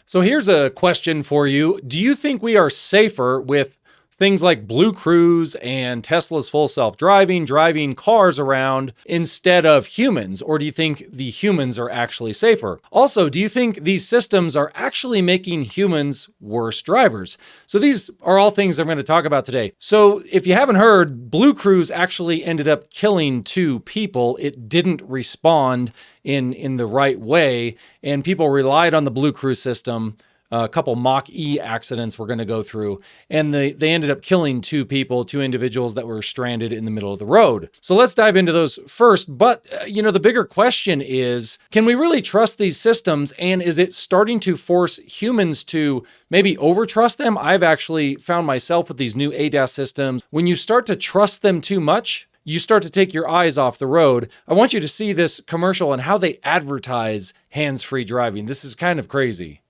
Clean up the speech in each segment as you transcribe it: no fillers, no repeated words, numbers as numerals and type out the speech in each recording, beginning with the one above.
So here's a question for you. Do you think we are safer with things like BlueCruise and Tesla's full self-driving, driving cars around instead of humans? Or do you think the humans are actually safer? Also, do you think these systems are actually making humans worse drivers? So these are all things I'm going to talk about today. So if you haven't heard, BlueCruise actually ended up killing 2 people. It didn't respond in the right way, and people relied on the BlueCruise system. A couple Mach-E accidents we're going to go through, and they ended up killing 2 people, 2 individuals that were stranded in the middle of the road. So let's dive into those first. But, the bigger question is, can we really trust these systems? And is it starting to force humans to maybe overtrust them? I've actually found myself with these new ADAS systems, when you start to trust them too much, you start to take your eyes off the road. I want you to see this commercial and how they advertise hands-free driving. This is kind of crazy.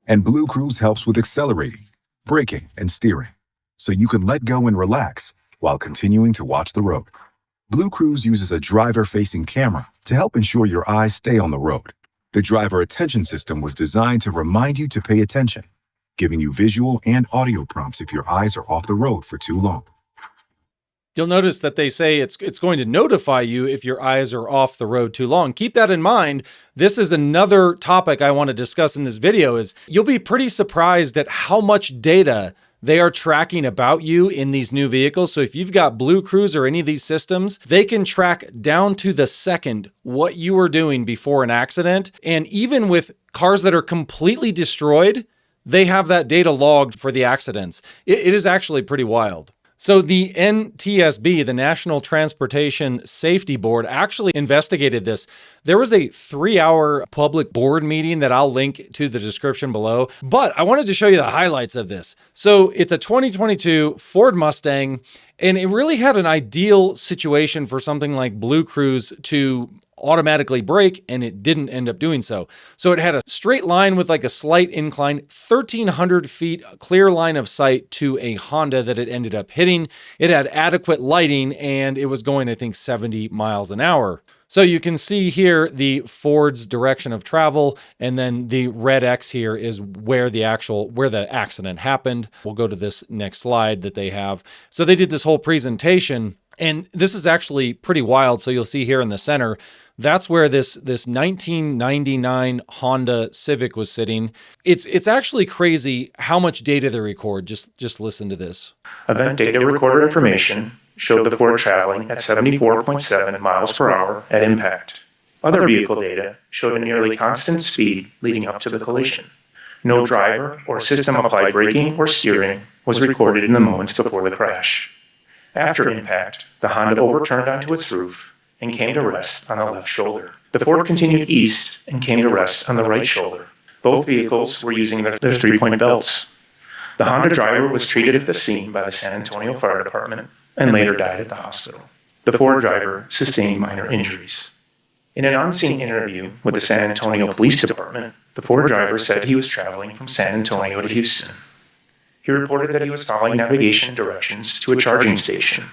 And BlueCruise helps with accelerating, braking, and steering, so you can let go and relax while continuing to watch the road. BlueCruise uses a driver-facing camera to help ensure your eyes stay on the road. The driver attention system was designed to remind you to pay attention, giving you visual and audio prompts if your eyes are off the road for too long. You'll notice that they say it's going to notify you if your eyes are off the road too long. Keep that in mind. This is another topic I want to discuss in this video. Is you'll be pretty surprised at how much data they are tracking about you in these new vehicles. So if you've got BlueCruise or any of these systems, they can track down to the second what you were doing before an accident. And even with cars that are completely destroyed, they have that data logged for the accidents. It is actually pretty wild. So the NTSB, the National Transportation Safety Board, actually investigated this. There was a 3-hour public board meeting that I'll link to the description below, but I wanted to show you the highlights of this. So it's a 2022 Ford Mustang, and it really had an ideal situation for something like BlueCruise to automatically brake, and it didn't end up doing so. So it had a straight line with like a slight incline, 1,300 feet clear line of sight to a Honda that it ended up hitting. It had adequate lighting, and it was going, I think, 70 miles an hour. So you can see here the Ford's direction of travel, and then the red X here is where the accident happened. We'll go to this next slide that they have. So they did this whole presentation, and this is actually pretty wild. So you'll see here in the center, that's where this 1999 Honda Civic was sitting. It's actually crazy how much data they record. Just listen to this. Event data recorder information showed the Ford traveling at 74.7 miles per hour at impact. Other vehicle data showed a nearly constant speed leading up to the collision. No driver or system-applied braking or steering was recorded in the moments before the crash. After impact, the Honda overturned onto its roof and came to rest on the left shoulder. The Ford continued east and came to rest on the right shoulder. Both vehicles were using their 3-point belts. The Honda driver was treated at the scene by the San Antonio Fire Department and later died at the hospital. The Ford driver sustained minor injuries. In an on-scene interview with the San Antonio Police Department, the Ford driver said he was traveling from San Antonio to Houston. He reported that he was following navigation directions to a charging station.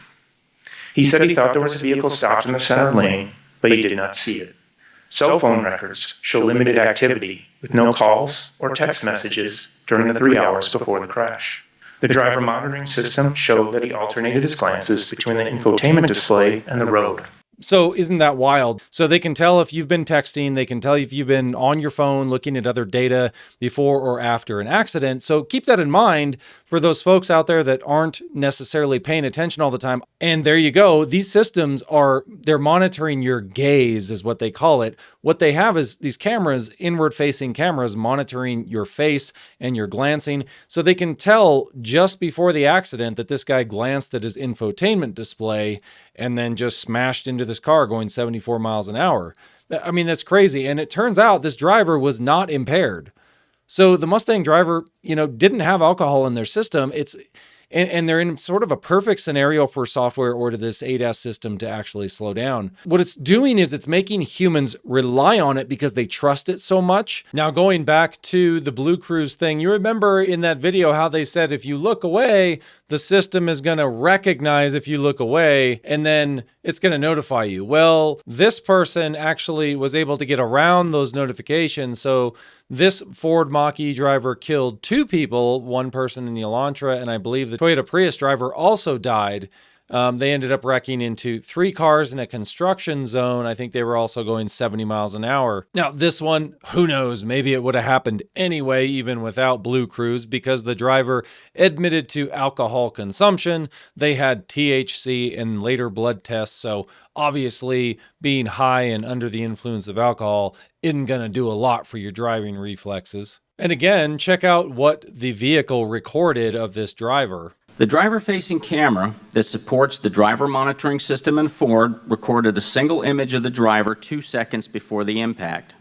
He said he thought there was a vehicle stopped in the center lane, but he did not see it. Cell phone records show limited activity with no calls or text messages during the 3 hours before the crash. The driver monitoring system showed that he alternated his glances between the infotainment display and the road. So isn't that wild? So they can tell if you've been texting, they can tell if you've been on your phone looking at other data before or after an accident. So keep that in mind for those folks out there that aren't necessarily paying attention all the time. And there you go. These systems they're monitoring your gaze is what they call it. What they have is these cameras, inward facing cameras, monitoring your face and your glancing. So they can tell just before the accident that this guy glanced at his infotainment display and then just smashed into this car going 74 miles an hour. I mean, that's crazy. And it turns out this driver was not impaired. So the Mustang driver, didn't have alcohol in their system. And they're in sort of a perfect scenario for software or to this ADAS system to actually slow down. What it's doing is it's making humans rely on it because they trust it so much. Now, going back to the BlueCruise thing, you remember in that video how they said if you look away, the system is going to recognize if you look away, and then it's going to notify you. Well, this person actually was able to get around those notifications. So This Ford Mach-E driver killed 2 people, one person in the Elantra, and I believe the Toyota Prius driver also died. They ended up wrecking into 3 cars in a construction zone. I think they were also going 70 miles an hour. Now, this one, who knows? Maybe it would have happened anyway, even without BlueCruise, because the driver admitted to alcohol consumption. They had THC and later blood tests. So obviously, being high and under the influence of alcohol isn't going to do a lot for your driving reflexes. And again, check out what the vehicle recorded of this driver. The driver-facing camera that supports the driver monitoring system in Ford recorded a single image of the driver 2 seconds before the impact.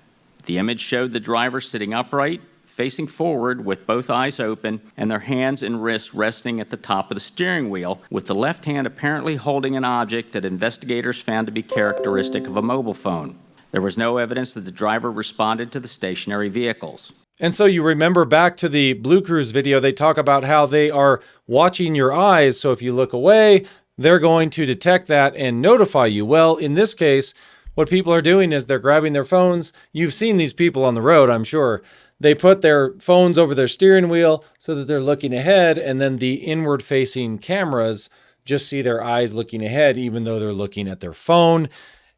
The image showed the driver sitting upright, facing forward with both eyes open and their hands and wrists resting at the top of the steering wheel, with the left hand apparently holding an object that investigators found to be characteristic of a mobile phone. There was no evidence that the driver responded to the stationary vehicles. And so you remember back to the BlueCruise video, they talk about how they are watching your eyes. So if you look away, they're going to detect that and notify you. Well, in this case, what people are doing is they're grabbing their phones. You've seen these people on the road, I'm sure. They put their phones over their steering wheel so that they're looking ahead, and then the inward-facing cameras just see their eyes looking ahead, even though they're looking at their phone.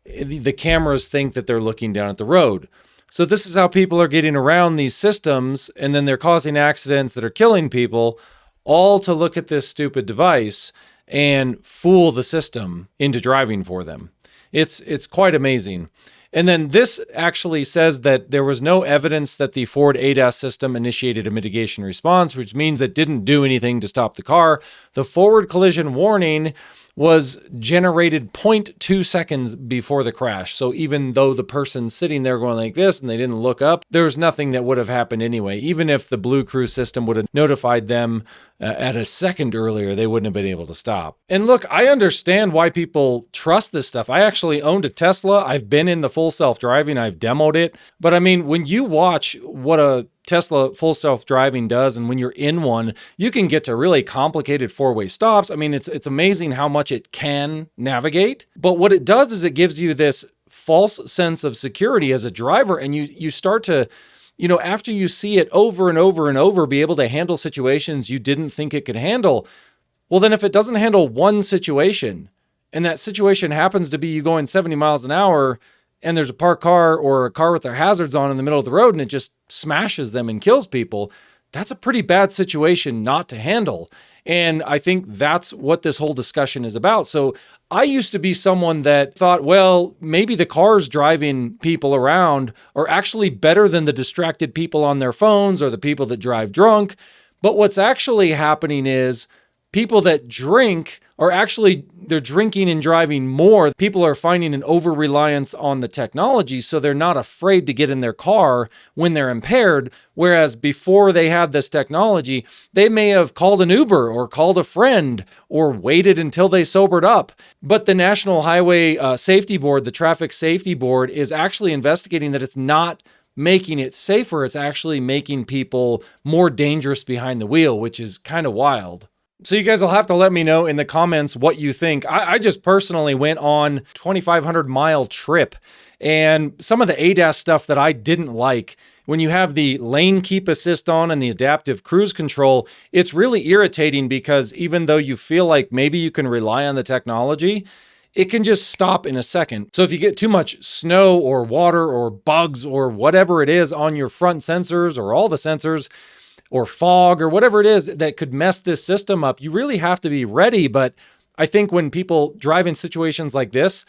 The cameras think that they're looking down at the road. So this is how people are getting around these systems, and then they're causing accidents that are killing people, all to look at this stupid device and fool the system into driving for them. It's quite amazing. And then this actually says that there was no evidence that the Ford ADAS system initiated a mitigation response, which means it didn't do anything to stop the car. The forward collision warning was generated 0.2 seconds before the crash. So even though the person's sitting there going like this and they didn't look up, there's nothing that would have happened anyway. Even if the BlueCruise system would have notified them at a second earlier, they wouldn't have been able to stop. And look, I understand why people trust this stuff. I actually owned a Tesla. I've been in the full self-driving. I've demoed it. But I mean, when you watch what a Tesla full self-driving does, and when you're in one, you can get to really complicated 4-way stops. I mean, it's amazing how much it can navigate. But what it does is it gives you this false sense of security as a driver, and you start to, after you see it over and over and over, be able to handle situations you didn't think it could handle. Well, then if it doesn't handle one situation, and that situation happens to be you going 70 miles an hour, and there's a parked car or a car with their hazards on in the middle of the road and it just smashes them and kills people, that's a pretty bad situation not to handle. And I think that's what this whole discussion is about. So I used to be someone that thought, well, maybe the cars driving people around are actually better than the distracted people on their phones or the people that drive drunk. But what's actually happening is people that drink are actually, they're drinking and driving more. People are finding an over-reliance on the technology, so they're not afraid to get in their car when they're impaired, whereas before they had this technology, they may have called an Uber or called a friend or waited until they sobered up. But the National Highway Safety Board, the Traffic Safety Board, is actually investigating that it's not making it safer, it's actually making people more dangerous behind the wheel, which is kind of wild. So you guys will have to let me know in the comments what you think. I just personally went on 2,500 mile trip, and some of the ADAS stuff that I didn't like, when you have the lane keep assist on and the adaptive cruise control, it's really irritating because even though you feel like maybe you can rely on the technology, it can just stop in a second. So if you get too much snow or water or bugs or whatever it is on your front sensors or all the sensors, or fog or whatever it is that could mess this system up, you really have to be ready. But I think when people drive in situations like this,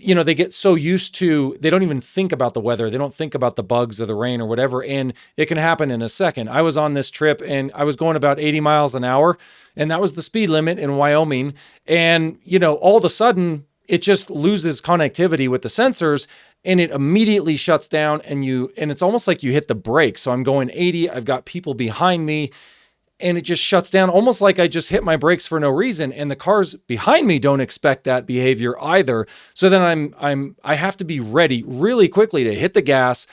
they get so used to, they don't even think about the weather. They don't think about the bugs or the rain or whatever. And it can happen in a second. I was on this trip and I was going about 80 miles an hour, and that was the speed limit in Wyoming. And, all of a sudden it just loses connectivity with the sensors, and it immediately shuts down, and it's almost like you hit the brakes. So I'm going 80, I've got people behind me, and it just shuts down almost like I just hit my brakes for no reason. And the cars behind me don't expect that behavior either. So then I have to be ready really quickly to hit the gas,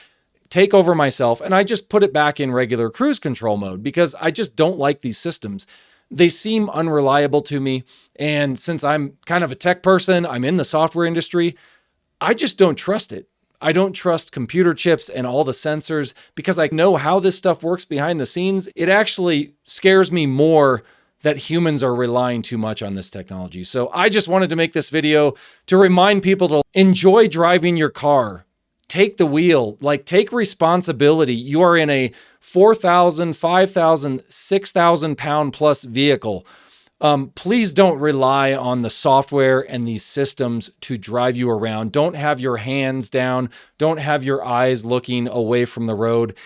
take over myself, and I just put it back in regular cruise control mode because I just don't like these systems. They seem unreliable to me. And since I'm kind of a tech person, I'm in the software industry, I just don't trust it. I don't trust computer chips and all the sensors because I know how this stuff works behind the scenes. It actually scares me more that humans are relying too much on this technology. So I just wanted to make this video to remind people to enjoy driving your car. Take the wheel, like take responsibility. You are in a 4,000, 5,000, 6,000 pound plus vehicle. Please don't rely on the software and these systems to drive you around. Don't have your hands down. Don't have your eyes looking away from the road.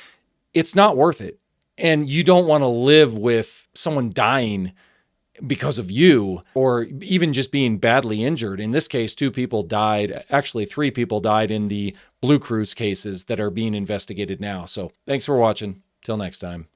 It's not worth it. And you don't want to live with someone dying because of you, or even just being badly injured. In this case, 2 people died. Actually, 3 people died in the BlueCruise cases that are being investigated now. So thanks for watching. Till next time.